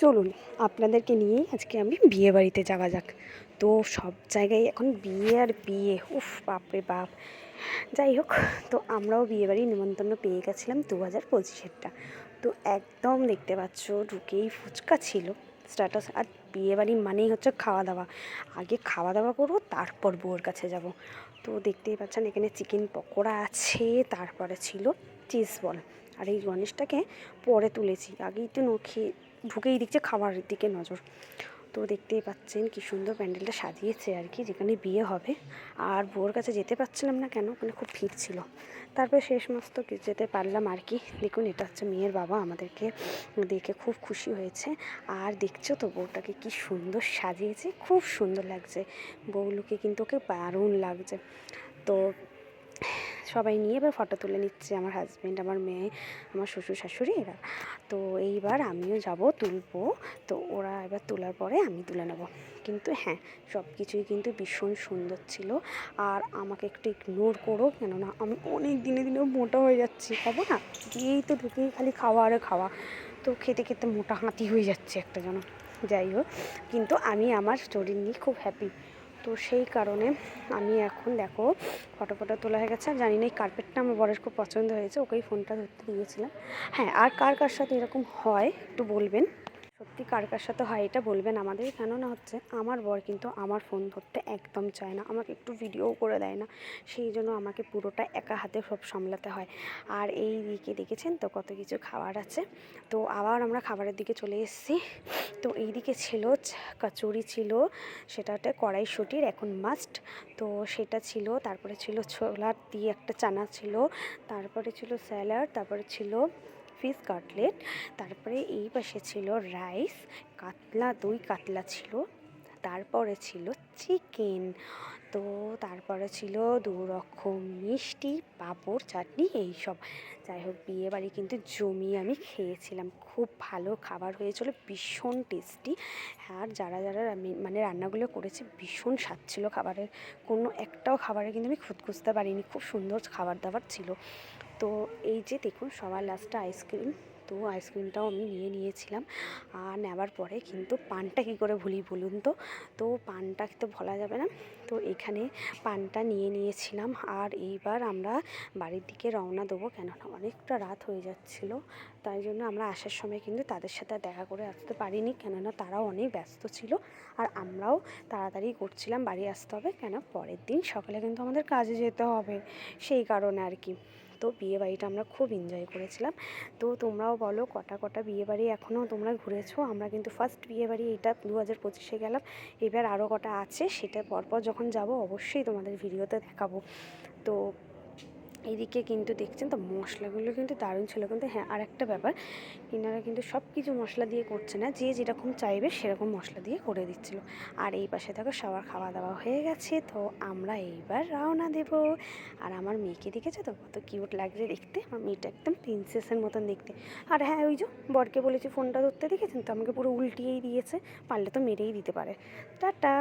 চলুন আপনাদেরকে নিয়েই আজকে আমি বিয়ে বাড়িতে যাওয়া যাক। তো সব জায়গায় এখন বিয়ে আর বিয়ে, উফ বাপরে বাপ। যাই হোক, তো আমরাও বিয়েবাড়ির নিমন্ত্রণ পেয়ে গেছিলাম 2025-এরটা। তো একদম দেখতে পাচ্ছ ঢুকেই ফুচকা ছিল স্ট্যাটাস। আর বিয়েবাড়ি মানেই হচ্ছে খাওয়া দাওয়া, আগে খাওয়া দাওয়া করবো তারপর বউয়ের কাছে যাব। তো দেখতেই পাচ্ছেন এখানে চিকেন পকোড়া আছে, তারপরে ছিল চিজ বল। আর এই গণেশটাকে পরে তুলেছি, আগেই তো খেয়ে ঢুকেই দেখছে খাবারের দিকে নজর। তো দেখতেই পাচ্ছেন কি সুন্দর প্যান্ডেলটা সাজিয়েছে আর কি, যেখানে বিয়ে হবে। আর বউর কাছে যেতে পারছিলাম না কেন, ওখানে খুব ভিড় ছিল। তারপরে শেষ মস্ত যেতে পারলাম আর কি। দেখুন এটা হচ্ছে মেয়ের বাবা, আমাদেরকে দেখে খুব খুশি হয়েছে। আর দেখছো তো বউটাকে কি সুন্দর সাজিয়েছে, খুব সুন্দর লাগছে। বউলুকে কিন্তু ওকে দারুণ লাগছে। তো সবাই নিয়ে এবার ফটো তুলে নিচ্ছে, আমার হাজব্যান্ড, আমার মেয়ে, আমার শ্বশুর শাশুড়ি এরা। তো এইবার আমিও যাব তুলবো। তো ওরা এবার তোলার পরে আমি তুলে নেব। কিন্তু হ্যাঁ, সব কিছুই কিন্তু ভীষণ সুন্দর ছিল। আর আমাকে একটু ইগনোর করো, কেননা আমি অনেক দিনে দিনে মোটা হয়ে যাচ্ছি, হবো না? গিয়েই তো ঢুকেই খালি খাওয়া আর খাওয়া, তো খেতে খেতে মোটা হাতি হয়ে যাচ্ছে একটা যেন। যাই হোক, কিন্তু আমি আমার শরীর নিয়ে খুব হ্যাপি। তো সেই কারণে আমি এখন দেখো ফটো তোলা হয়ে গেছে। আর জানি না এই কার্পেটটা আমার বরের খুব পছন্দ হয়েছে, ওকেই ফোনটা ধরতে দিয়েছিলাম। হ্যাঁ, আর কার কার সাথে এরকম হয় একটু বলবেন, সত্যি কার কার সাথে হয় এটা বলবেন আমাদের। কেননা হচ্ছে আমার বর কিন্তু আমার ফোন ধরতে একদম চায় না, আমাকে একটু ভিডিওও করে দেয় না। সেই জন্য আমাকে পুরোটা একা হাতে সব সামলাতে হয়। আর এই দিকে দেখেছেন তো কত কিছু খাবার আছে। তো আবার আমরা খাবারের দিকে চলে এসেছি। তো এই দিকে ছিল কচুরি ছিল, সেটাতে কড়াইশুঁটির এখন মাস্ট। তো সেটা ছিল, তারপরে ছিল ছোলার দিয়ে একটা চানা ছিল, তারপরে ছিল স্যালাড, তারপরে ছিল ফিশ কাটলেট, তারপরে এই পাশে ছিল রাইস, কাতলা, দই কাতলা ছিল, তারপরে ছিল চিকেন। তো তারপরে ছিল 2 রকম মিষ্টি, পাঁপড়, চাটনি, এইসব। যাই হোক, বিয়েবাড়ি কিন্তু জমিয়ে আমি খেয়েছিলাম, খুব ভালো খাবার হয়েছিল, ভীষণ টেস্টি। আর যারা যারা মানে রান্নাগুলো করেছে ভীষণ স্বাদ ছিল খাবারের, কোনো একটাও খাবারে কিন্তু আমি খুঁত খুঁজতে পারিনি, খুব সুন্দর খাবার দাবার ছিল। তো এই যে দেখুন সবার লাস্টে আইসক্রিম, তো আইসক্রিমটাও আমি নিয়েছিলাম। আর নেওয়ার পরে কিন্তু পানটা কী করে ভুলি বলুন তো? তো পানটা তো ভোলা যাবে না, তো এখানে পানটা নিয়েছিলাম। আর এইবার আমরা বাড়ির দিকে রওনা দেবো, কেননা অনেকটা রাত হয়ে যাচ্ছিলো। তাই জন্য আমরা আসার সময় কিন্তু তাদের সাথে দেখা করে আসতে পারিনি, কেননা তারাও অনেক ব্যস্ত ছিল। আর আমরাও তাড়াতাড়ি করছিলাম, বাড়ি আসতে হবে, কেন পরের দিন সকালে কিন্তু আমাদের কাজে যেতে হবে, সেই কারণে আর কি। তো বিয়েবাড়িটা আমরা খুব এনজয় করেছিলাম। তো তোমরাও বলো কটা বিয়েবাড়ি এখনও তোমরা ঘুরেছো? আমরা কিন্তু ফার্স্ট বিয়েবাড়ি এটা 2025-এ গেলাম। এবার আরও কটা আছে, সেটা পরপর যখন যাব অবশ্যই তোমাদের ভিডিওতে দেখাবো। তো এদিকে কিন্তু দেখছেন তো মশলাগুলো কিন্তু দারুণ ছিল। কিন্তু হ্যাঁ, আর একটা ব্যাপার, এনারা কিন্তু সব কিছু মশলা দিয়ে করছে না, যে যেরকম চাইবে সেরকম মশলা দিয়ে করে দিচ্ছিল। আর এই পাশে দেখো সবার খাওয়া দাওয়া হয়ে গেছে, তো আমরা এইবার রওনা দেব। আর আমার মেয়েকে দেখেছো তো কত কিউট লাগছে দেখতে, আমার মেয়েটা একদম প্রিন্সেসের মতন দেখতে। আর হ্যাঁ, ওই যে বরকে বলেছি ফোনটা ধরতে, দেখেছেন তো আমাকে পুরো উল্টিয়েই দিয়েছে, পারলে তো মেরেই দিতে পারে। টাটা।